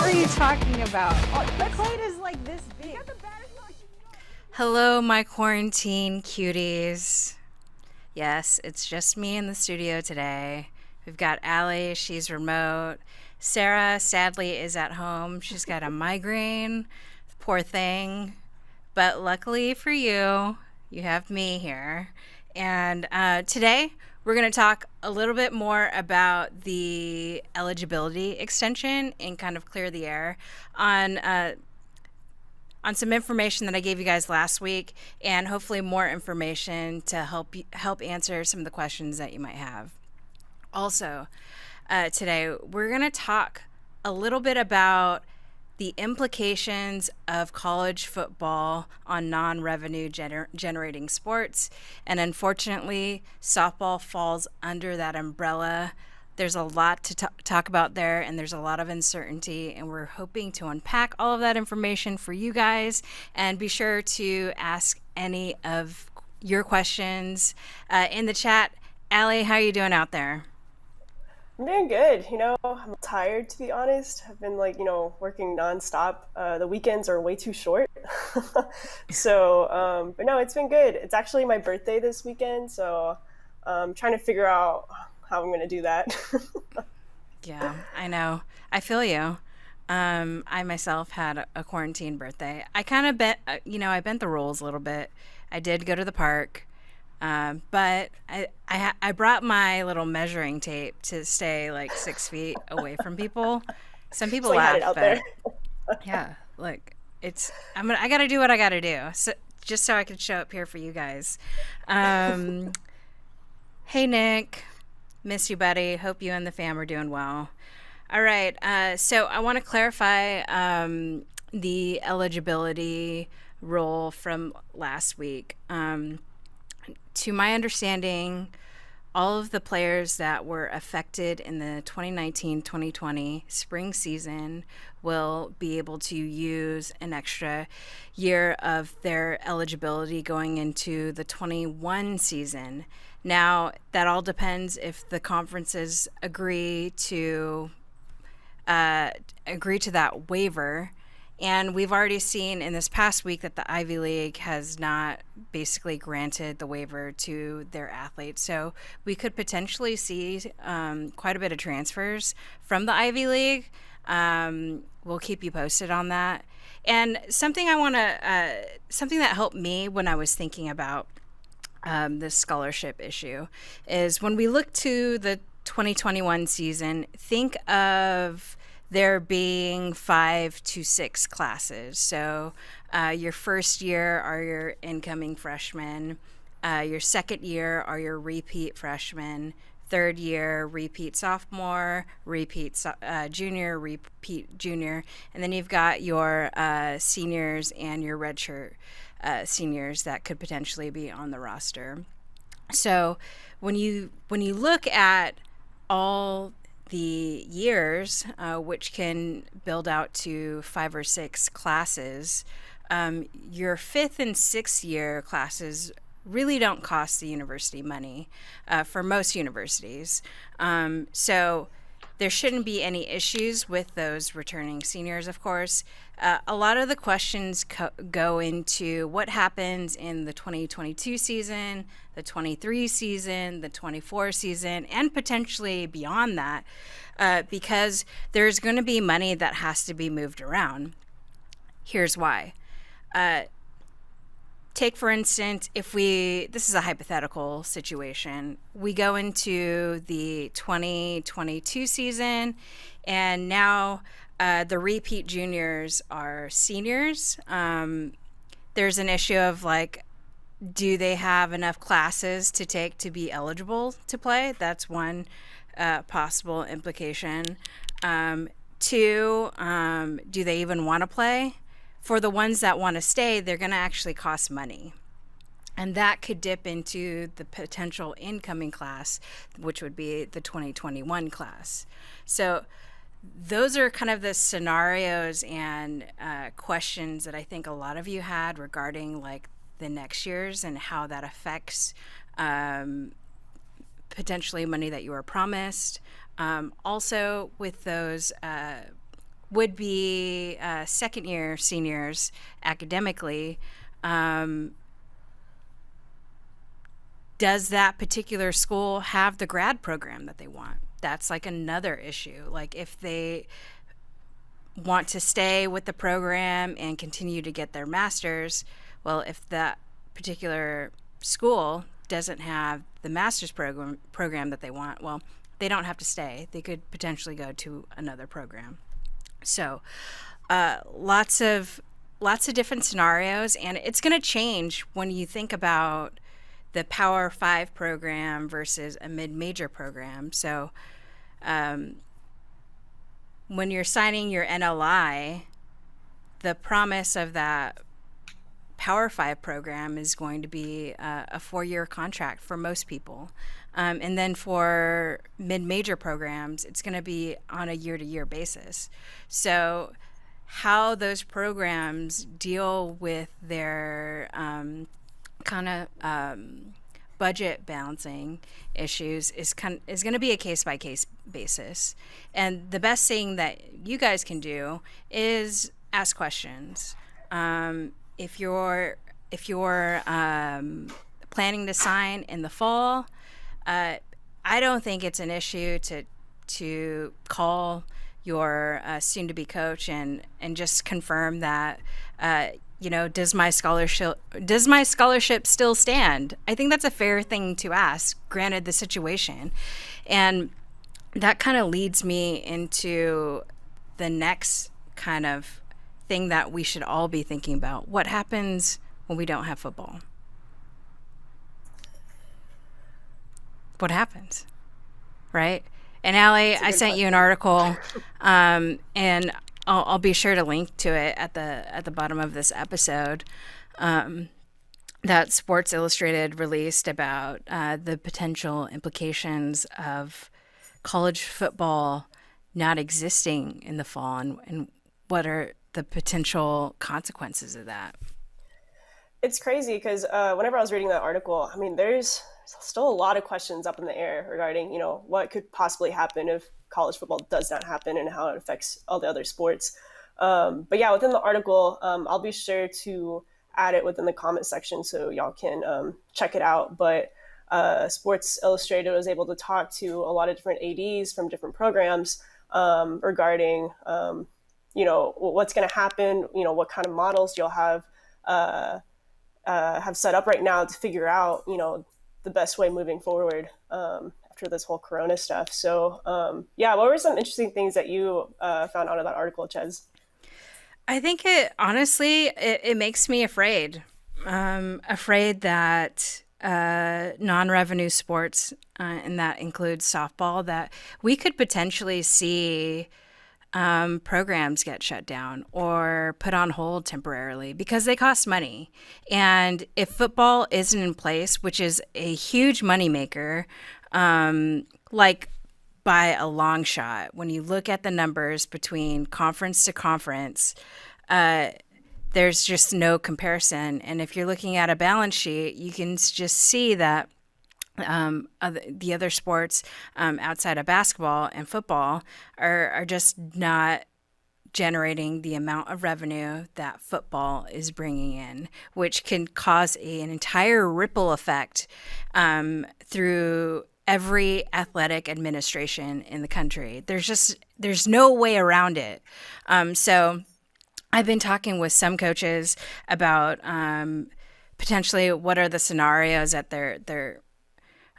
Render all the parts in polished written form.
are you talking about? The plate is like this big. Hello, my quarantine cuties. Yes, it's just me in the studio today. We've got Allie, she's remote. Sarah, sadly, is at home. She's got a migraine. Poor thing. But luckily for you, you have me here. And today, we're going to talk a little bit more about the eligibility extension and kind of clear the air on some information that I gave you guys last week, and hopefully more information to help answer some of the questions that you might have. Also, today we're going to talk a little bit about the implications of college football on non-revenue generating sports, and unfortunately, softball falls under that umbrella. There's a lot to talk about there, and there's a lot of uncertainty, and we're hoping to unpack all of that information for you guys. And be sure to ask any of your questions in the chat. Allie, how are you doing out there? I'm doing good. I'm tired, to be honest. I've been working nonstop. The weekends are way too short. But no, it's been good. It's actually my birthday this weekend, so I'm trying to figure out how I'm going to do that. Yeah, I know. I feel you. I myself had a quarantine birthday. I kind of I bent the rules a little bit. I did go to the park, but I brought my little measuring tape to stay like 6 feet away from people. Some people So you had laugh, it out but there. yeah, like I gotta do what I gotta do, just so I can show up here for you guys. Um, hey Nick, miss you, buddy. Hope you and the fam are doing well. All right, so I want to clarify the eligibility rule from last week. To my understanding, all of the players that were affected in the 2019-2020 spring season will be able to use an extra year of their eligibility going into the 21 season. Now, that all depends if the conferences agree to that waiver. And we've already seen in this past week that the Ivy League has not basically granted the waiver to their athletes. So we could potentially see quite a bit of transfers from the Ivy League. We'll keep you posted on that. And something something that helped me when I was thinking about this scholarship issue is when we look to the 2021 season, think of there being 5 to 6 classes. So your first year are your incoming freshmen. Your second year are your repeat freshmen. Third year, repeat sophomore, repeat junior, repeat junior. And then you've got your seniors and your redshirt seniors that could potentially be on the roster. So when you look at all the years, which can build out to 5 or 6 classes, your 5th and 6th year classes really don't cost the university money for most universities. So there shouldn't be any issues with those returning seniors, of course. A lot of the questions go into what happens in the 2022 season, the 23 season, the 24 season, and potentially beyond that, because there's going to be money that has to be moved around. Here's why. Take, for instance, this is a hypothetical situation, we go into the 2022 season, and now the repeat juniors are seniors. There's an issue of do they have enough classes to take to be eligible to play? That's one possible implication. Two, do they even want to play? For the ones that want to stay, they're going to actually cost money. And that could dip into the potential incoming class, which would be the 2021 class. So those are kind of the scenarios and questions that I think a lot of you had regarding the next year's and how that affects potentially money that you were promised. Also with those would be second year seniors academically, does that particular school have the grad program that they want? That's like another issue. Like if they want to stay with the program and continue to get their master's, well, if that particular school doesn't have the master's program that they want, well, they don't have to stay. They could potentially go to another program. So lots of different scenarios, and it's going to change when you think about the Power 5 program versus a mid-major program. So when you're signing your NLI, the promise of that Power 5 program is going to be a 4-year contract for most people. And then for mid-major programs, it's going to be on a year-to-year basis. So how those programs deal with their budget balancing issues is going to be a case-by-case basis. And the best thing that you guys can do is ask questions. If you're planning to sign in the fall, I don't think it's an issue to call your soon-to-be coach and just confirm that does my scholarship still stand? I think that's a fair thing to ask, granted the situation. And that kind of leads me into the next kind of thing that we should all be thinking about. What happens when we don't have football? What happens, right? And Allie, I sent you an article, and I'll be sure to link to it at the bottom of this episode, that Sports Illustrated released about the potential implications of college football not existing in the fall, and what are the potential consequences of that. It's crazy because whenever I was reading that article, I mean, there's still a lot of questions up in the air regarding, what could possibly happen if college football does not happen and how it affects all the other sports. But yeah, within the article, I'll be sure to add it within the comment section so y'all can check it out. But Sports Illustrated was able to talk to a lot of different ADs from different programs regarding, what's going to happen, what kind of models you'll have set up right now to figure out, the best way moving forward after this whole Corona stuff. So, what were some interesting things that you found out of that article, Ches? I think it makes me afraid. Afraid that non-revenue sports, and that includes softball, that we could potentially see programs get shut down or put on hold temporarily because they cost money. And if football isn't in place, which is a huge moneymaker, like by a long shot, when you look at the numbers between conference to conference, there's just no comparison. And if you're looking at a balance sheet, you can just see that the other sports outside of basketball and football are just not generating the amount of revenue that football is bringing in, which can cause an entire ripple effect through every athletic administration in the country. There's no way around it. So I've been talking with some coaches about potentially what are the scenarios that they're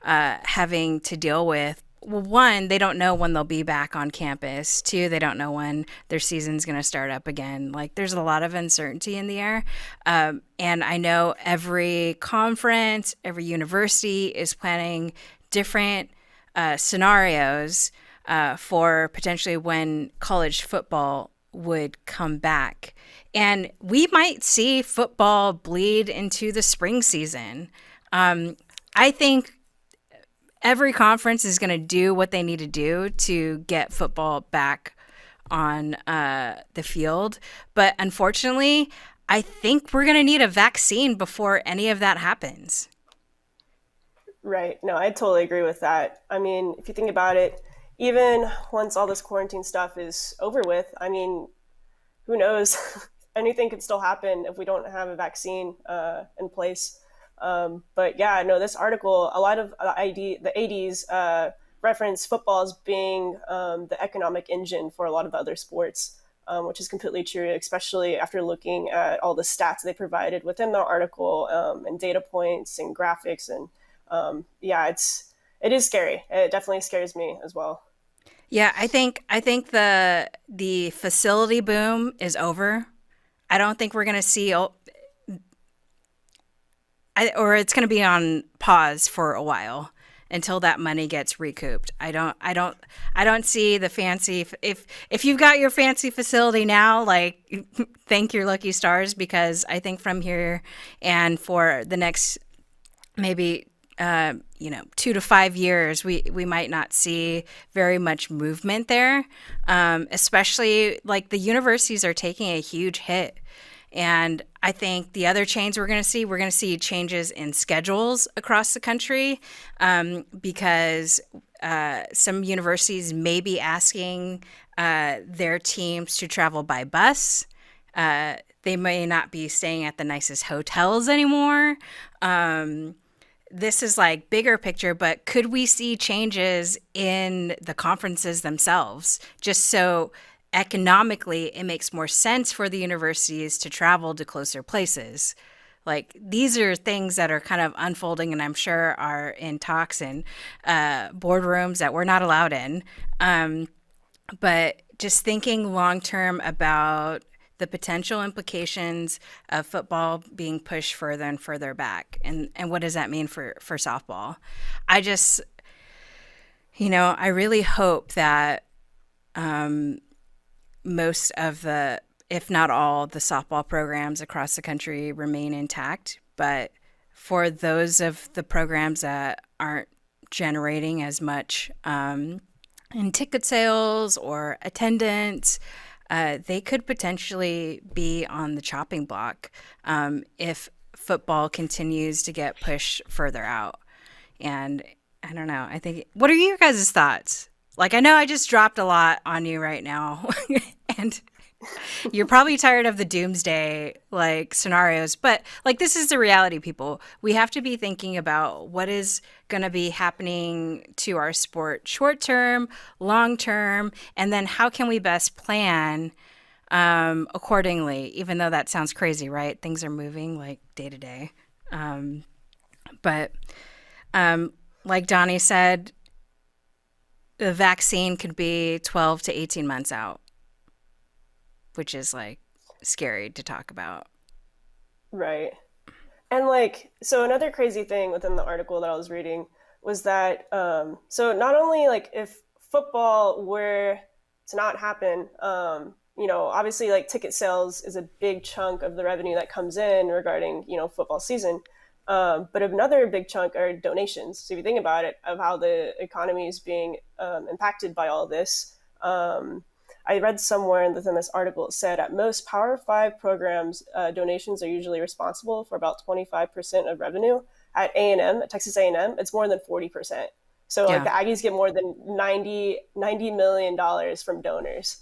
having to deal with. Well, one, they don't know when they'll be back on campus. Two, they don't know when their season's going to start up again. Like, there's a lot of uncertainty in the air. And I know every conference, every university is planning different scenarios for potentially when college football would come back. And we might see football bleed into the spring season. I think every conference is going to do what they need to do to get football back on the field. But unfortunately, I think we're going to need a vaccine before any of that happens. Right. No, I totally agree with that. I mean, if you think about it, even once all this quarantine stuff is over with, I mean, who knows? Anything could still happen if we don't have a vaccine in place. But yeah, no, this article, a lot of the ADs reference football as being the economic engine for a lot of other sports, which is completely true, especially after looking at all the stats they provided within the article, and data points and graphics. And yeah, it is scary. It definitely scares me as well. Yeah, I think the facility boom is over. I don't think we're going to see or it's going to be on pause for a while until that money gets recouped. I don't see the fancy if you've got your fancy facility now, like thank your lucky stars, because I think from here and for the next maybe 2 to 5 years, we might not see very much movement there, especially like the universities are taking a huge hit. And I think the other change we're going to see changes in schedules across the country, because some universities may be asking their teams to travel by bus. They may not be staying at the nicest hotels anymore. This is like bigger picture, but could we see changes in the conferences themselves? Just so economically it makes more sense for the universities to travel to closer places. Like these are things that are kind of unfolding and I'm sure are in talks and boardrooms that we're not allowed in. But just thinking long term about the potential implications of football being pushed further and further back, and what does that mean for softball? I just, I really hope that most of the, if not all, the softball programs across the country remain intact. But for those of the programs that aren't generating as much in ticket sales or attendance, they could potentially be on the chopping block if football continues to get pushed further out. And I don't know. I think, what are your guys' thoughts? Like, I know I just dropped a lot on you right now, and you're probably tired of the doomsday like scenarios, but like this is the reality, people. We have to be thinking about what is going to be happening to our sport short term, long term, and then how can we best plan accordingly, even though that sounds crazy, right? Things are moving like day to day. But like Donnie said, the vaccine could be 12 to 18 months out, which is like scary to talk about. Right. And like, so another crazy thing within the article that I was reading was that, so not only like if football were to not happen, obviously like ticket sales is a big chunk of the revenue that comes in regarding, football season. But another big chunk are donations. So if you think about it, of how the economy is being impacted by all this, I read somewhere within this article, it said at most Power Five programs, donations are usually responsible for about 25% of revenue. At A&M, at Texas A&M, it's more than 40%. So like Yeah. the Aggies get more than $90 million from donors,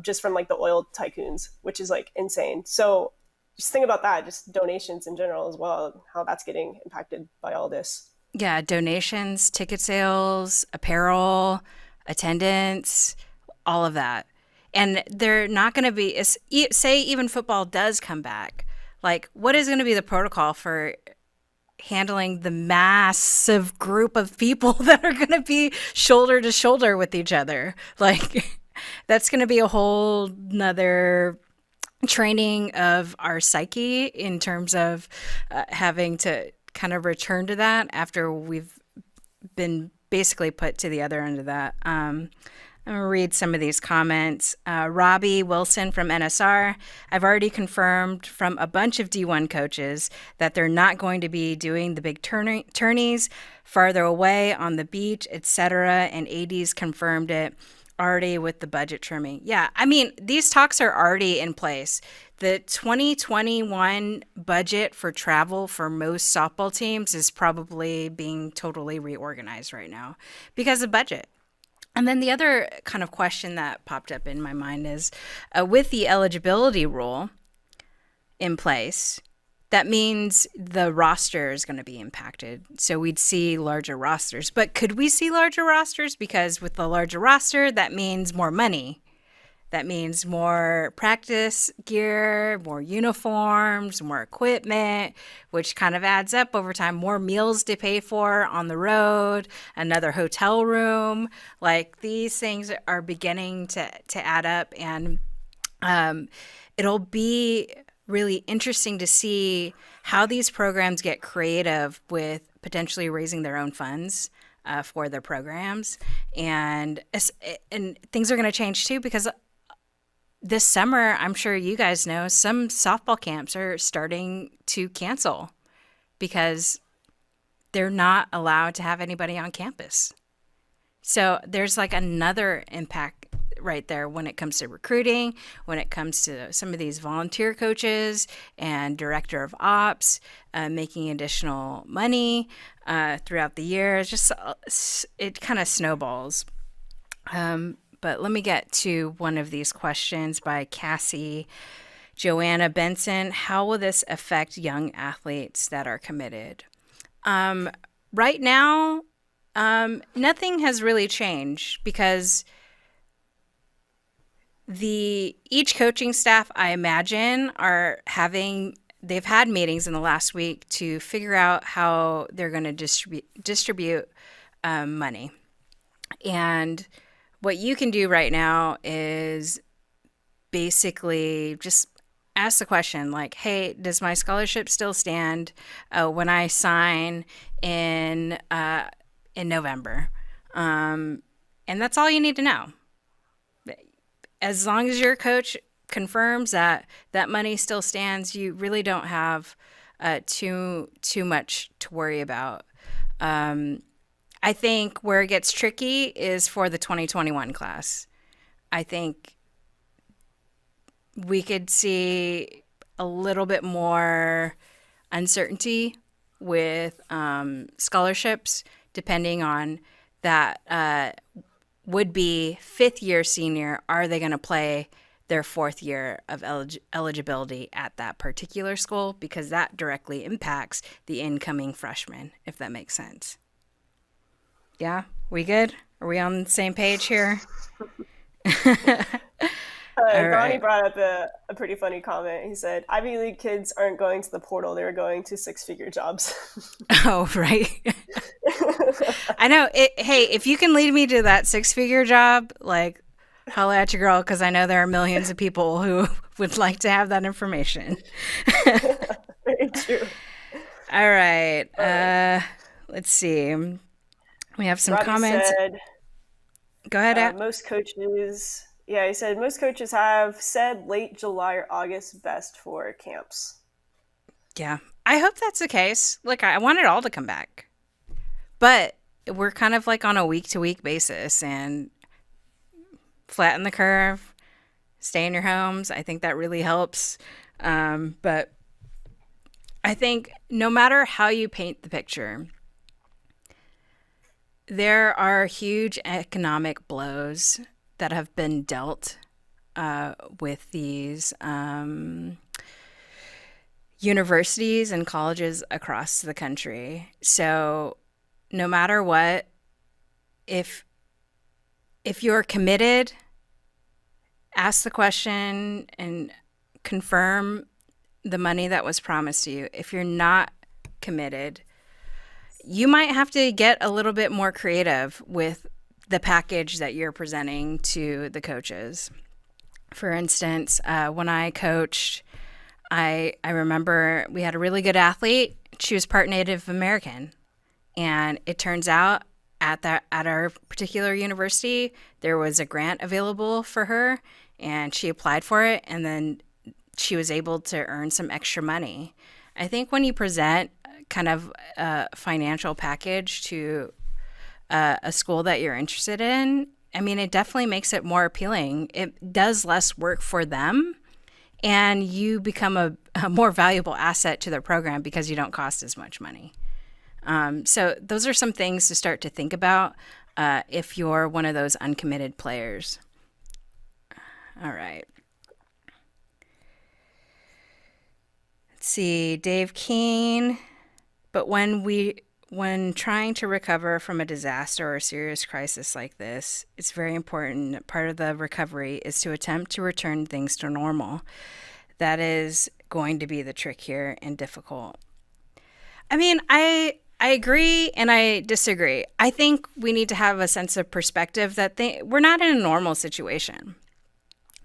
just from like the oil tycoons, which is like insane. So just think about that, just donations in general as well, how that's getting impacted by all this. Yeah. Donations, ticket sales, apparel, attendance, all of that. And they're not going to be, say, even football does come back. Like, what is going to be the protocol for handling the massive group of people that are going to be shoulder to shoulder with each other? Like, that's going to be a whole nother training of our psyche in terms of having to kind of return to that after we've been basically put to the other end of that. I'm going to read some of these comments. Robbie Wilson from NSR. I've already confirmed from a bunch of D1 coaches that they're not going to be doing the big tourneys farther away on the beach, etc. And AD's confirmed it already with the budget trimming. Yeah, I mean, these talks are already in place. The 2021 budget for travel for most softball teams is probably being totally reorganized right now because of budget. And then the other kind of question that popped up in my mind is with the eligibility rule in place, that means the roster is going to be impacted. So we'd see larger rosters. But could we see larger rosters? Because with the larger roster, that means more money. That means more practice gear, more uniforms, more equipment, which kind of adds up over time. More meals to pay for on the road, another hotel room. Like these things are beginning to add up. And it'll be really interesting to see how these programs get creative with potentially raising their own funds for their programs. And things are going to change too, because this summer, I'm sure you guys know, some softball camps are starting to cancel because they're not allowed to have anybody on campus. So there's like another impact right there when it comes to recruiting, when it comes to some of these volunteer coaches and director of ops making additional money throughout the year. It's just, it kind of snowballs. But let me get to one of these questions by Cassie Joanna Benson. How will this affect young athletes that are committed? Right now, nothing has really changed because each coaching staff, I imagine, they've had meetings in the last week to figure out how they're going to distribute money. And what you can do right now is basically just ask the question like, hey, does my scholarship still stand when I sign in November? And that's all you need to know. As long as your coach confirms that money still stands, you really don't have too much to worry about. I think where it gets tricky is for the 2021 class. I think we could see a little bit more uncertainty with scholarships, depending on that would-be fifth-year senior. Are they going to play their fourth year of eligibility at that particular school? Because that directly impacts the incoming freshmen, if that makes sense. Yeah, we good? Are we on the same page here? Donnie brought up a pretty funny comment. He said, Ivy League kids aren't going to the portal. They're going to six-figure jobs. Oh, right. I know. Hey, if you can lead me to that six-figure job, like, holla at your girl, because I know there are millions of people who would like to have that information. Very true. All right. Let's see. We have some Robbie comments. Go ahead. Most coaches, he said most coaches have said late July or August best for camps. Yeah, I hope that's the case. Like, I want it all to come back, but we're kind of like on a week-to-week basis, and flatten the curve, stay in your homes. I think that really helps. But I think no matter how you paint the picture, there are huge economic blows that have been dealt with these universities and colleges across the country. So no matter what, if you're committed, ask the question and confirm the money that was promised to you. If you're not committed, you might have to get a little bit more creative with the package that you're presenting to the coaches. For instance, when I coached, I remember we had a really good athlete. She was part Native American. And it turns out at our particular university, there was a grant available for her, and she applied for it, and then she was able to earn some extra money. I think when you present kind of a financial package to a school that you're interested in, I mean, it definitely makes it more appealing. It does less work for them, and you become a more valuable asset to their program because you don't cost as much money. So those are some things to start to think about. if you're one of those uncommitted players. All right. Let's see, Dave Keene. But when trying to recover from a disaster or a serious crisis like this, it's very important that part of the recovery is to attempt to return things to normal. That is going to be the trick here and difficult. I mean, I agree and I disagree. I think we need to have a sense of perspective that we're not in a normal situation.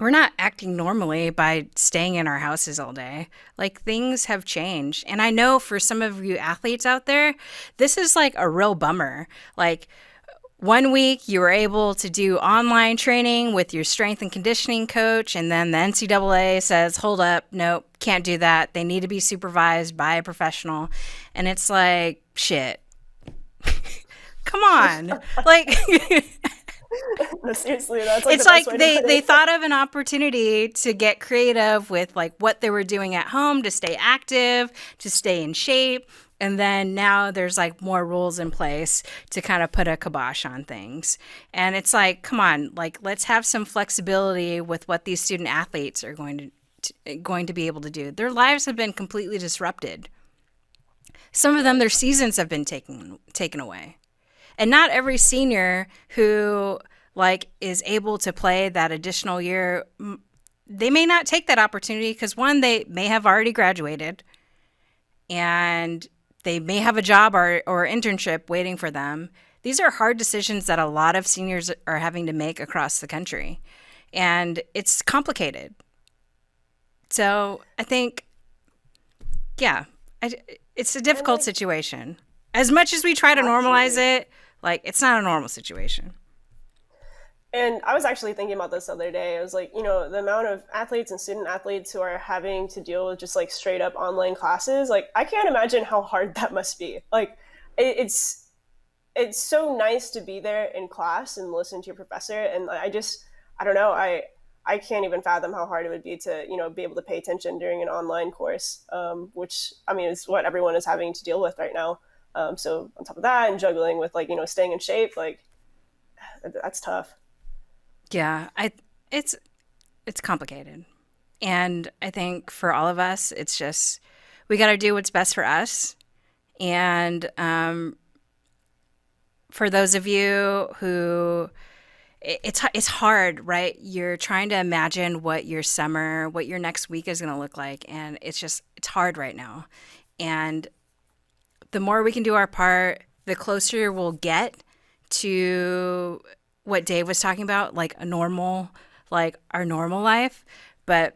We're not acting normally by staying in our houses all day. Like, things have changed. And I know for some of you athletes out there, this is like a real bummer. Like, 1 week you were able to do online training with your strength and conditioning coach, and then the NCAA says, hold up, nope, can't do that. They need to be supervised by a professional. And it's like, shit. Come on. Like... No, seriously, that's like it's the best like way to put they it. thought of an opportunity to get creative with like what they were doing at home to stay active, to stay in shape, and then now there's like more rules in place to kind of put a kibosh on things. And it's like, come on, like, let's have some flexibility with what these student athletes are going to be able to do. Their lives have been completely disrupted. Some of them, their seasons have been taken away. And not every senior who like is able to play that additional year, they may not take that opportunity because, one, they may have already graduated and they may have a job or internship waiting for them. These are hard decisions that a lot of seniors are having to make across the country, and it's complicated. So I think, yeah, it's a difficult situation. As much as we try to normalize it, like, it's not a normal situation. And I was actually thinking about this the other day. I was like, the amount of athletes and student athletes who are having to deal with just like straight up online classes, like, I can't imagine how hard that must be. Like, it's so nice to be there in class and listen to your professor. And I don't know, I can't even fathom how hard it would be to, be able to pay attention during an online course, which, I mean, is what everyone is having to deal with right now. So on top of that, and juggling with like, staying in shape, like, that's tough. Yeah, it's complicated. And I think for all of us, it's just, we got to do what's best for us. And for those of you who, it's hard, right? You're trying to imagine what your next week is going to look like. And it's hard right now. And the more we can do our part, the closer we'll get to what Dave was talking about, like our normal life. But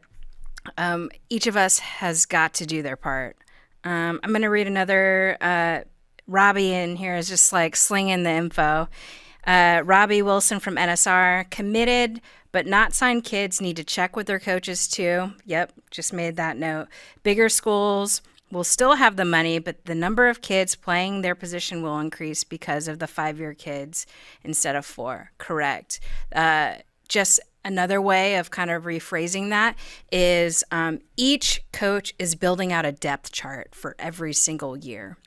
each of us has got to do their part. I'm going to read another. Robbie in here is just like slinging the info. Robbie Wilson from NSR: committed but not signed kids need to check with their coaches too. Yep, just made that note. Bigger schools will still have the money, but the number of kids playing their position will increase because of the 5-year kids instead of 4. Correct. Just another way of kind of rephrasing that is each coach is building out a depth chart for every single year.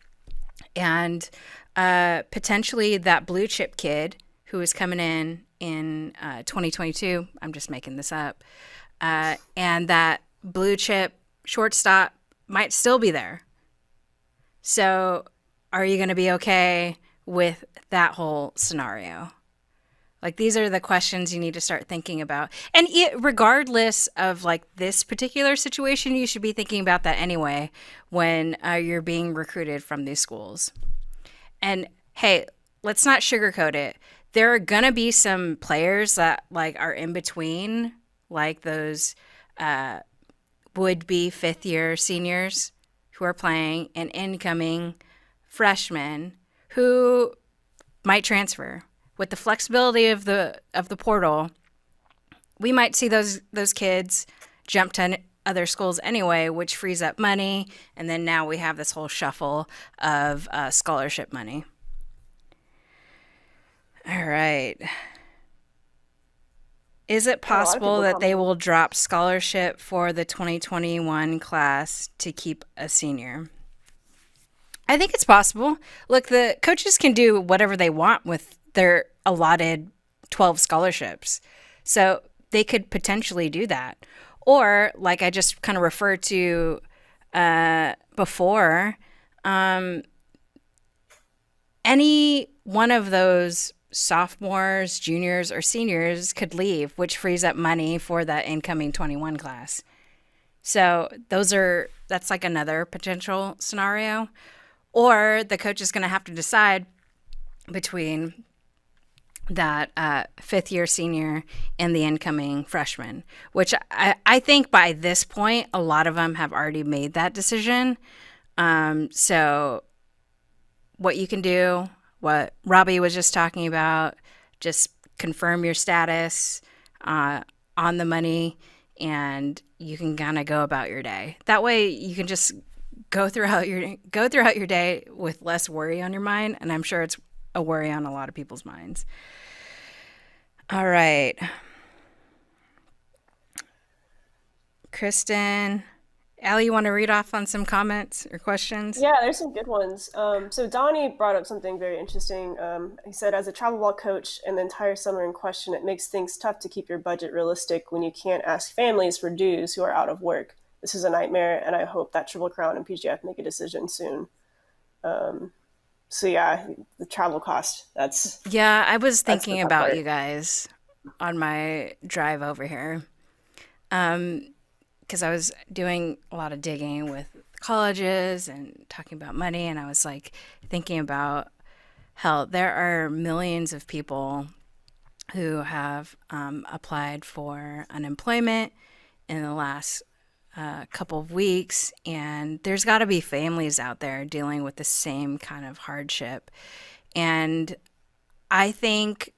And potentially that blue chip kid who is coming in 2022, I'm just making this up, and that blue chip shortstop might still be there. So are you going to be okay with that whole scenario? Like, these are the questions you need to start thinking about. And regardless of like this particular situation, you should be thinking about that anyway when you're being recruited from these schools. And hey, let's not sugarcoat it. There are going to be some players that like are in between, like those would-be 5th-year seniors who are playing and incoming freshmen who might transfer. With the flexibility of the portal, we might see those kids jump to other schools anyway, which frees up money, and then now we have this whole shuffle of scholarship money. All right. Is it possible that they will drop scholarship for the 2021 class to keep a senior? I think it's possible. Look, the coaches can do whatever they want with their allotted 12 scholarships. So they could potentially do that. Or, like I just kind of referred to before, any one of those sophomores, juniors, or seniors could leave, which frees up money for that incoming 21 class. So that's like another potential scenario. Or the coach is going to have to decide between that fifth year senior and the incoming freshman, which I think by this point, a lot of them have already made that decision. So what you can do, what Robbie was just talking about, just confirm your status on the money, and you can kind of go about your day. That way you can just go throughout your day with less worry on your mind, and I'm sure it's a worry on a lot of people's minds. All right. Kristen, Allie, you want to read off on some comments or questions? Yeah, there's some good ones. So Donnie brought up something very interesting. He said, as a travel ball coach and the entire summer in question, it makes things tough to keep your budget realistic when you can't ask families for dues who are out of work. This is a nightmare, and I hope that Triple Crown and PGF make a decision soon. So yeah, the travel cost, Yeah, I was that's the thinking tough about part. you guys on my drive over here. Because I was doing a lot of digging with colleges and talking about money, and I was like thinking about how there are millions of people who have applied for unemployment in the last couple of weeks, and there's got to be families out there dealing with the same kind of hardship. And I think,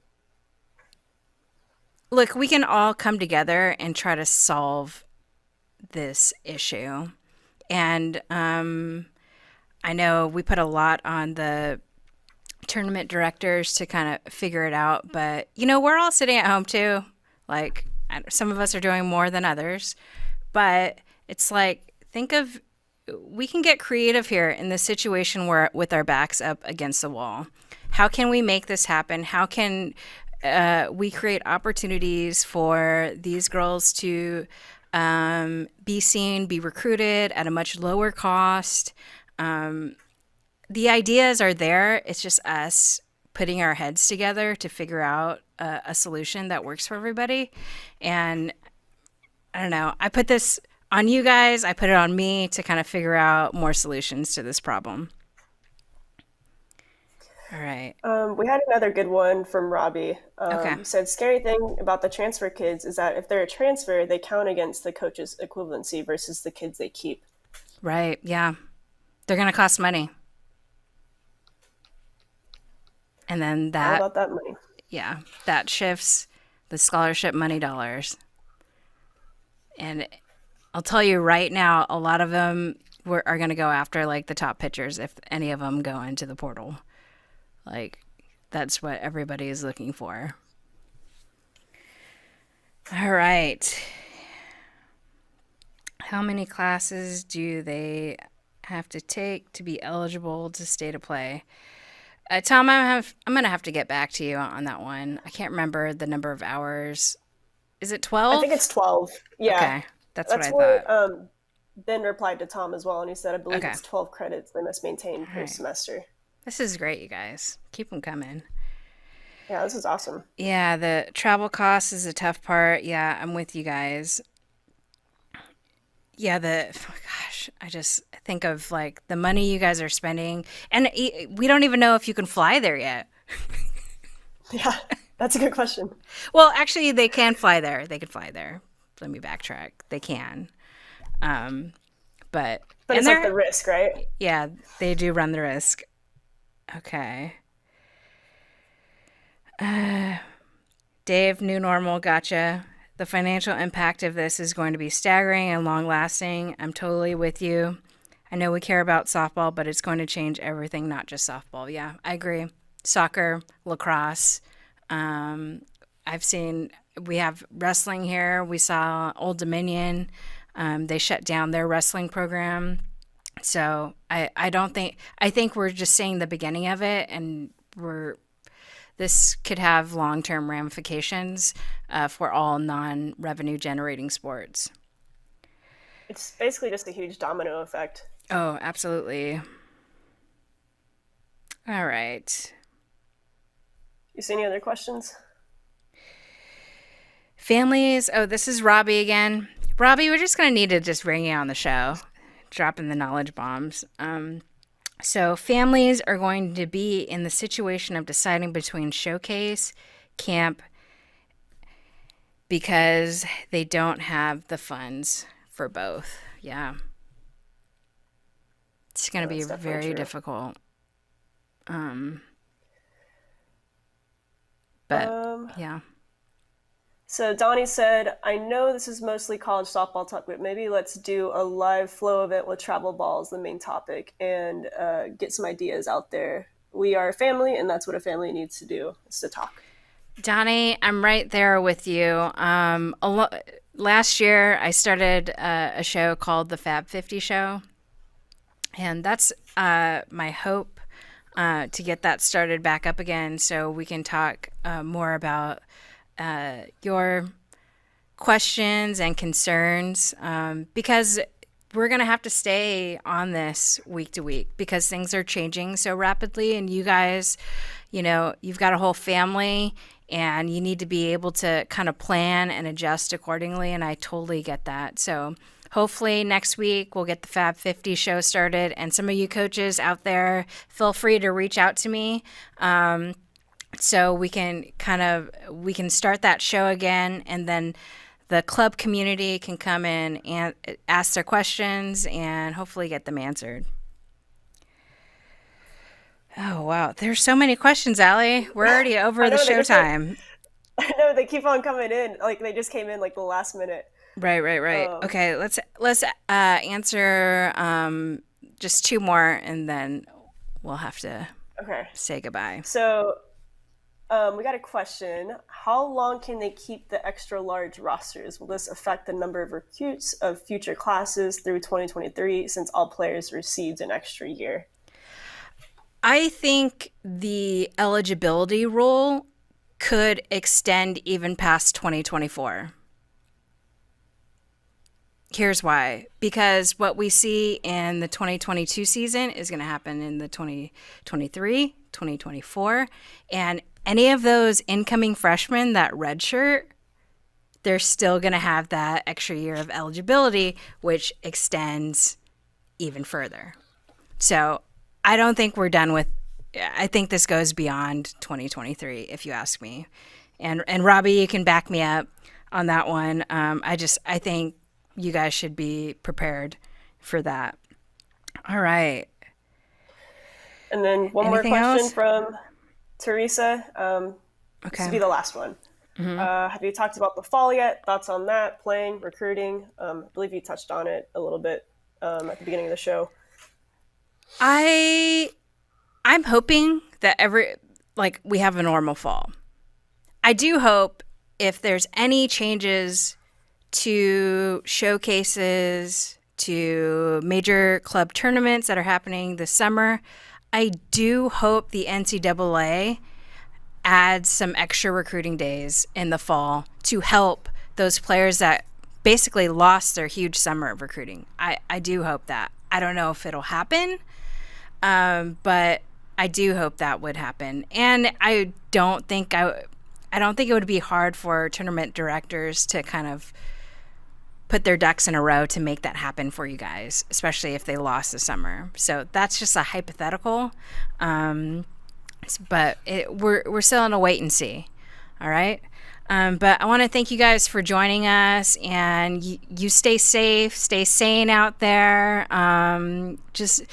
look, we can all come together and try to solve this issue. And I know we put a lot on the tournament directors to kind of figure it out, but we're all sitting at home too. Like, some of us are doing more than others, but it's like, we can get creative here in this situation where with our backs up against the wall. How can we make this happen? How can we create opportunities for these girls to be seen, be recruited at a much lower cost? The ideas are there. It's just us putting our heads together to figure out a solution that works for everybody. And I don't know, I put this on you guys. I put it on me to kind of figure out more solutions to this problem. All right. We had another good one from Robbie. Okay. He said, scary thing about the transfer kids is that if they're a transfer, they count against the coach's equivalency versus the kids they keep. Right. Yeah. They're going to cost money. And then All about that money. yeah, that shifts the scholarship money dollars. And I'll tell you right now, a lot of them are going to go after like the top pitchers if any of them go into the portal. Like, that's what everybody is looking for. All right. How many classes do they have to take to be eligible to stay to play? Tom, I'm going to have to get back to you on that one. I can't remember the number of hours. Is it 12? I think it's 12. Yeah. Okay. That's what I what thought. Ben replied to Tom as well, and he said, I believe Okay. it's 12 credits they must maintain per right. semester. This is great, you guys. Keep them coming. Yeah, this is awesome. Yeah, the travel cost is a tough part. Yeah, I'm with you guys. Yeah, gosh, I just think of like the money you guys are spending, and we don't even know if you can fly there yet. Yeah, that's a good question. Well, actually, they can fly there. They could fly there. Let me backtrack. They can. But it's like the risk, right? Yeah, they do run the risk. Okay. Dave, new normal, gotcha. The financial impact of this is going to be staggering and long-lasting. I'm totally with you. I know we care about softball, but it's going to change everything, not just softball. Yeah, I agree. Soccer, lacrosse. We have wrestling here. We saw Old Dominion. They shut down their wrestling program. So I think we're just seeing the beginning of it, and this could have long-term ramifications for all non-revenue generating sports. It's basically just a huge domino effect. Oh, absolutely. All right. You see any other questions? Families. Oh, this is Robbie again. Robbie, we're just going to need to just bring you on the show, dropping the knowledge bombs. So families are going to be in the situation of deciding between showcase, camp, because they don't have the funds for both. Yeah. It's going to be very difficult. Yeah. So Donnie said, I know this is mostly college softball talk, but maybe let's do a live flow event with travel ball as the main topic and get some ideas out there. We are a family, and that's what a family needs to do, is to talk. Donnie, I'm right there with you. Last year, I started a show called the Fab 50 Show, and that's my hope to get that started back up again so we can talk more about your questions and concerns, because we're going to have to stay on this week to week because things are changing so rapidly, and you guys, you've got a whole family and you need to be able to kind of plan and adjust accordingly, and I totally get that. So hopefully next week we'll get the Fab 50 show started, and some of you coaches out there, feel free to reach out to me. So we can start that show again, and then the club community can come in and ask their questions and hopefully get them answered. Oh, wow. There's so many questions, Allie. We're already over the show time. I know, they keep on coming in. Like, they just came in like the last minute. Right. Okay, let's answer just two more, and then we'll have to say goodbye. So we got a question. How long can they keep the extra large rosters? Will this affect the number of recruits of future classes through 2023 since all players received an extra year? I think the eligibility rule could extend even past 2024. Here's why. Because what we see in the 2022 season is going to happen in the 2023, 2024, and any of those incoming freshmen that redshirt, they're still going to have that extra year of eligibility, which extends even further. So I don't think we're done with. I think this goes beyond 2023, if you ask me. And Robbie, you can back me up on that one. I think you guys should be prepared for that. All right. And then one Anything more question else? from Teresa. This will be the last one. Mm-hmm. Have you talked about the fall yet? Thoughts on that? Playing, recruiting? I believe you touched on it a little bit at the beginning of the show. I'm hoping that we have a normal fall. I do hope if there's any changes to showcases, to major club tournaments that are happening this summer, I do hope the NCAA adds some extra recruiting days in the fall to help those players that basically lost their huge summer of recruiting. I do hope that. I don't know if it'll happen, but I do hope that would happen. And I don't think it would be hard for tournament directors to kind of put their ducks in a row to make that happen for you guys, especially if they lost the summer. So that's just a hypothetical. But we're still in a wait and see. All right. But I want to thank you guys for joining us, and you stay safe, stay sane out there. Just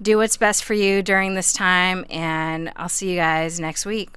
do what's best for you during this time, and I'll see you guys next week.